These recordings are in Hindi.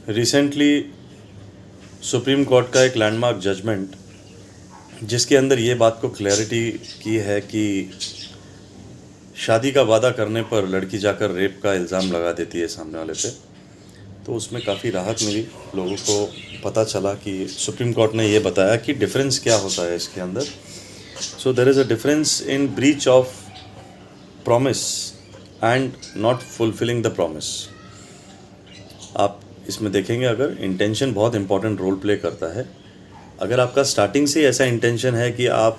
रिसेंटली सुप्रीम कोर्ट का एक लैंडमार्क जजमेंट जिसके अंदर ये बात को क्लैरिटी की है कि शादी का वादा करने पर लड़की जाकर रेप का इल्ज़ाम लगा देती है सामने वाले पे, तो उसमें काफ़ी राहत मिली। लोगों को पता चला कि सुप्रीम कोर्ट ने ये बताया कि डिफरेंस क्या होता है इसके अंदर। So there is a difference in breach of promise and not fulfilling the promise. आप इसमें देखेंगे अगर इंटेंशन बहुत इंपॉर्टेंट रोल प्ले करता है। अगर आपका स्टार्टिंग से ऐसा इंटेंशन है कि आप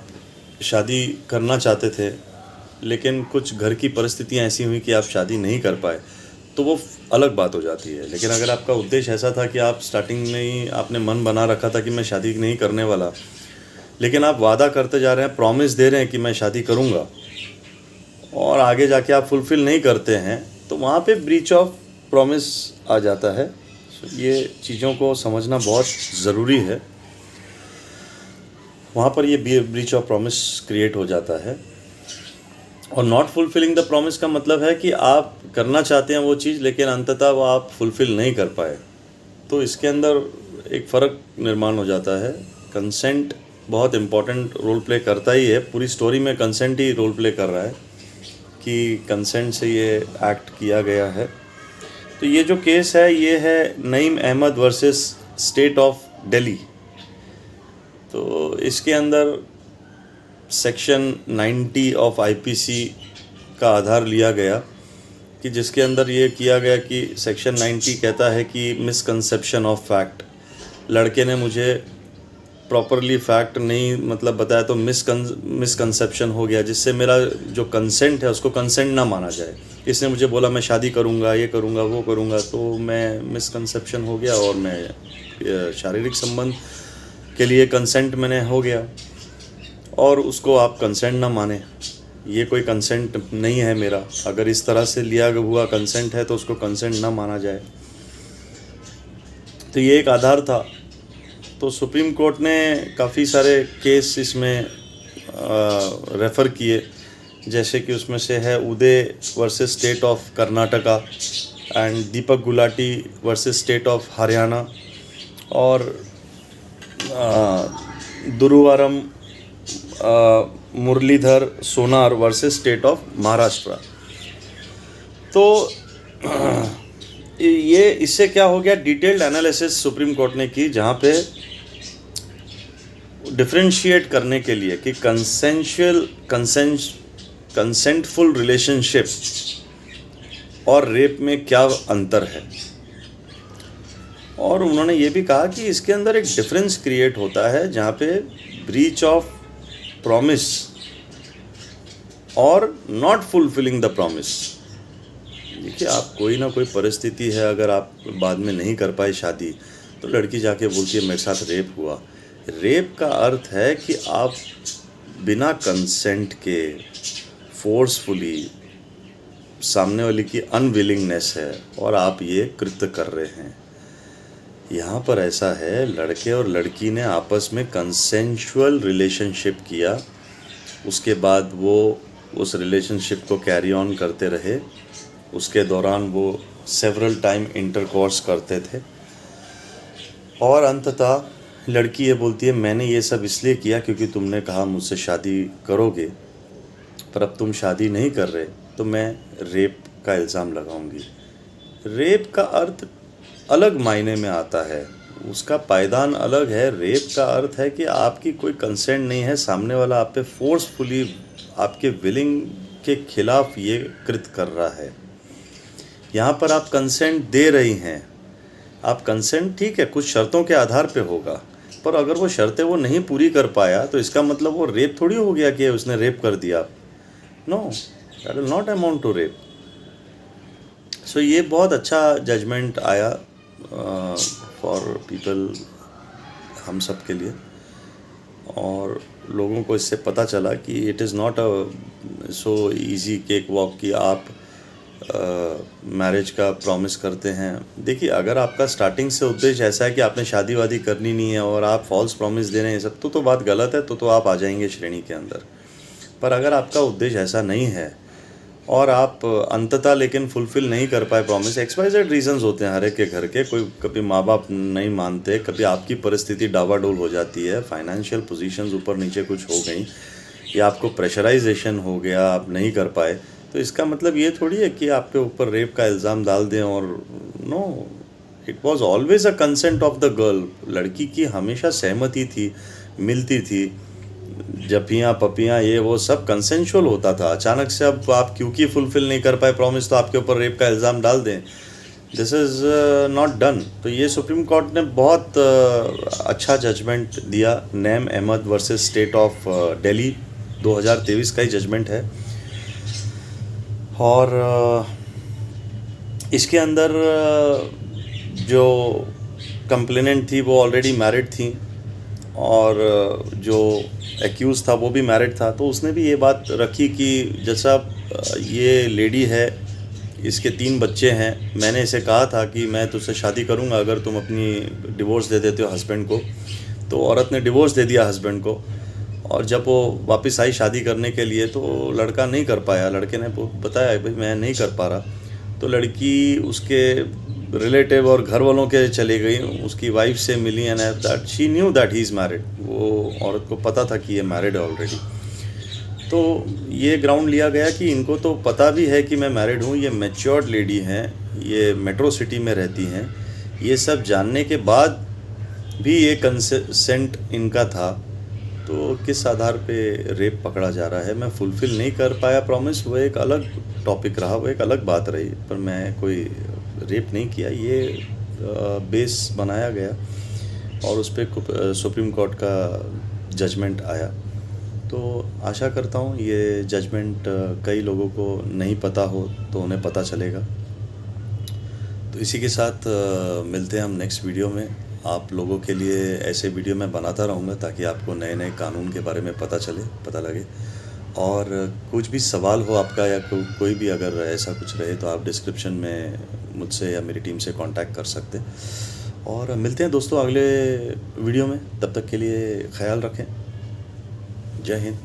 शादी करना चाहते थे लेकिन कुछ घर की परिस्थितियां ऐसी हुई कि आप शादी नहीं कर पाए, तो वो अलग बात हो जाती है। लेकिन अगर आपका उद्देश्य ऐसा था कि आप स्टार्टिंग में ही आपने मन बना रखा था कि मैं शादी नहीं करने वाला, लेकिन आप वादा करते जा रहे हैं, प्रॉमिस दे रहे हैं कि मैं शादी करूँगा, और आगे जाके आप फुलफ़िल नहीं करते हैं, तो वहाँ पे ब्रीच ऑफ प्रॉमिस आ जाता है। ये चीज़ों को समझना बहुत ज़रूरी है। वहाँ पर ये ब्रीच ऑफ प्रॉमिस क्रिएट हो जाता है। और नॉट फुलफिलिंग द प्रॉमिस का मतलब है कि आप करना चाहते हैं वो चीज़ लेकिन अंततः वो आप फुलफ़िल नहीं कर पाए। तो इसके अंदर एक फ़र्क निर्माण हो जाता है। कंसेंट बहुत इम्पॉर्टेंट रोल प्ले करता ही है। पूरी स्टोरी में कंसेंट ही रोल प्ले कर रहा है कि कंसेंट से ये एक्ट किया गया है। तो ये जो केस है ये है Naeem Ahmed versus state of Delhi. तो इसके अंदर सेक्शन 90 ऑफ आईपीसी का आधार लिया गया कि जिसके अंदर ये किया गया कि सेक्शन 90 कहता है कि मिसकंसेप्शन ऑफ फैक्ट। लड़के ने मुझे प्रॉपरली फैक्ट नहीं बताया, तो मिसकंसेप्शन हो गया, जिससे मेरा जो कंसेंट है उसको कंसेंट ना माना जाए। इसने मुझे बोला मैं शादी करूँगा, ये करूँगा, वो करूँगा, तो मैं मिसकंसेप्शन हो गया और मैं शारीरिक संबंध के लिए कंसेंट मैंने हो गया, और उसको आप कंसेंट ना माने। ये कोई कंसेंट नहीं है मेरा। अगर इस तरह से लिया हुआ कंसेंट है तो उसको कंसेंट ना माना जाए। तो ये एक आधार था। तो सुप्रीम कोर्ट ने काफ़ी सारे केस इसमें रेफ़र किए, जैसे कि उसमें से है Uday versus state of Karnataka and Deepak Gulati versus state of Haryana, और Duruvaram Muralidhar Sonar versus state of Maharashtra. तो ये इससे क्या हो गया, डिटेल्ड एनालिसिस सुप्रीम कोर्ट ने की, जहाँ पे डिफरेंशिएट करने के लिए कि कंसेंटफुल रिलेशनशिप और रेप में क्या अंतर है। और उन्होंने ये भी कहा कि इसके अंदर एक डिफरेंस क्रिएट होता है जहाँ पे ब्रीच ऑफ प्रॉमिस और नॉट फुलफिलिंग द प्रॉमिस। देखिए, आप कोई ना कोई परिस्थिति है, अगर आप बाद में नहीं कर पाए शादी, तो लड़की जाके बोलती है मेरे साथ रेप हुआ। रेप का अर्थ है कि आप बिना कंसेंट के फोर्सफुली, सामने वाले की अनविलिंगनेस है और आप ये कृत्य कर रहे हैं। यहाँ पर ऐसा है, लड़के और लड़की ने आपस में कंसेंशुअल रिलेशनशिप किया, उसके बाद वो उस रिलेशनशिप को कैरी ऑन करते रहे। उसके दौरान वो सेवरल टाइम इंटरकोर्स करते थे, और अंततः लड़की ये बोलती है मैंने ये सब इसलिए किया क्योंकि तुमने कहा मुझसे शादी करोगे, पर अब तुम शादी नहीं कर रहे, तो मैं रेप का इल्ज़ाम लगाऊंगी। रेप का अर्थ अलग मायने में आता है, उसका पायदान अलग है। रेप का अर्थ है कि आपकी कोई कंसेंट नहीं है, सामने वाला आप पे फोर्सफुली आपके विलिंग के खिलाफ ये कृत्य कर रहा है। यहाँ पर आप कंसेंट दे रही हैं। आप कंसेंट, ठीक है, कुछ शर्तों के आधार पे होगा, पर अगर वो शर्तें वो नहीं पूरी कर पाया तो इसका मतलब वो रेप थोड़ी हो गया कि उसने रेप कर दिया। No, that will not amount to rape. So ये बहुत अच्छा जजमेंट आया फॉर पीपल, हम सब के लिए, और लोगों को इससे पता चला कि it is not a so easy cake walk कि आप मैरिज का प्रॉमिस करते हैं। देखिए, अगर आपका स्टार्टिंग से उद्देश्य ऐसा है कि आपने शादी वादी करनी नहीं है और आप फॉल्स प्रॉमिस दे रहे हैं, सब तो बात गलत है, तो आप आ जाएंगे श्रेणी के अंदर। पर अगर आपका उद्देश्य ऐसा नहीं है और आप अंततः लेकिन फुलफ़िल नहीं कर पाए प्रॉमिस। XYZ रीज़न्स होते हैं हर एक के घर के, कोई कभी माँ बाप नहीं मानते, कभी आपकी परिस्थिति डावाडोल हो जाती है, फाइनेंशियल पोजीशंस ऊपर नीचे कुछ हो गई, या आपको प्रेशराइजेशन हो गया, आप नहीं कर पाए, तो इसका मतलब ये थोड़ी है कि आपके ऊपर रेप का इल्ज़ाम डाल दें। और no, it was always a consent of the girl. लड़की की हमेशा सहमति थी, मिलती थी, जपियाँ पपियाँ ये वो सब कंसेंशुअल होता था। अचानक से अब आप क्योंकि फुलफ़िल नहीं कर पाए प्रॉमिस तो आपके ऊपर रेप का इल्ज़ाम डाल दें, दिस इज़ नॉट डन। तो ये सुप्रीम कोर्ट ने बहुत अच्छा जजमेंट दिया। Naeem Ahmed versus state of Delhi 2023 का ही जजमेंट है। और इसके अंदर जो कंप्लेनेंट थी वो ऑलरेडी मैरिड थी, और जो एक्यूज़ था वो भी मैरिड था। तो उसने भी ये बात रखी कि जैसा ये लेडी है, इसके 3 बच्चे हैं, मैंने इसे कहा था कि मैं तुझसे शादी करूंगा अगर तुम अपनी डिवोर्स दे देते हो हस्बैंड को। तो औरत ने डिवोर्स दे दिया हस्बैंड को, और जब वो वापस आई शादी करने के लिए तो लड़का नहीं कर पाया। लड़के ने बताया भाई मैं नहीं कर पा रहा। तो लड़की उसके रिलेटिव और घर वालों के चली गई, उसकी वाइफ से मिली, and that she knew that he is married. वो औरत को पता था कि ये मैरिड है ऑलरेडी। तो ये ग्राउंड लिया गया कि इनको तो पता भी है कि मैं मैरिड हूँ, ये मैच्योर्ड लेडी हैं, ये मेट्रो सिटी में रहती हैं, ये सब जानने के बाद भी ये कंसेंट इनका था। तो किस आधार पे रेप पकड़ा जा रहा है? मैं फुलफ़िल नहीं कर पाया प्रॉमिस, वो एक अलग टॉपिक रहा, वो एक अलग बात रही, पर मैं कोई रेप नहीं किया, ये बेस बनाया गया और उस पर सुप्रीम कोर्ट का जजमेंट आया। तो आशा करता हूँ ये जजमेंट कई लोगों को नहीं पता हो तो उन्हें पता चलेगा। तो इसी के साथ मिलते हैं हम नेक्स्ट वीडियो में। आप लोगों के लिए ऐसे वीडियो मैं बनाता रहूँगा ताकि आपको नए नए कानून के बारे में पता लगे। और कुछ भी सवाल हो आपका, या कोई भी अगर ऐसा कुछ रहे तो आप डिस्क्रिप्शन में मुझसे या मेरी टीम से कांटेक्ट कर सकते। और मिलते हैं दोस्तों अगले वीडियो में, तब तक के लिए ख्याल रखें। जय हिंद।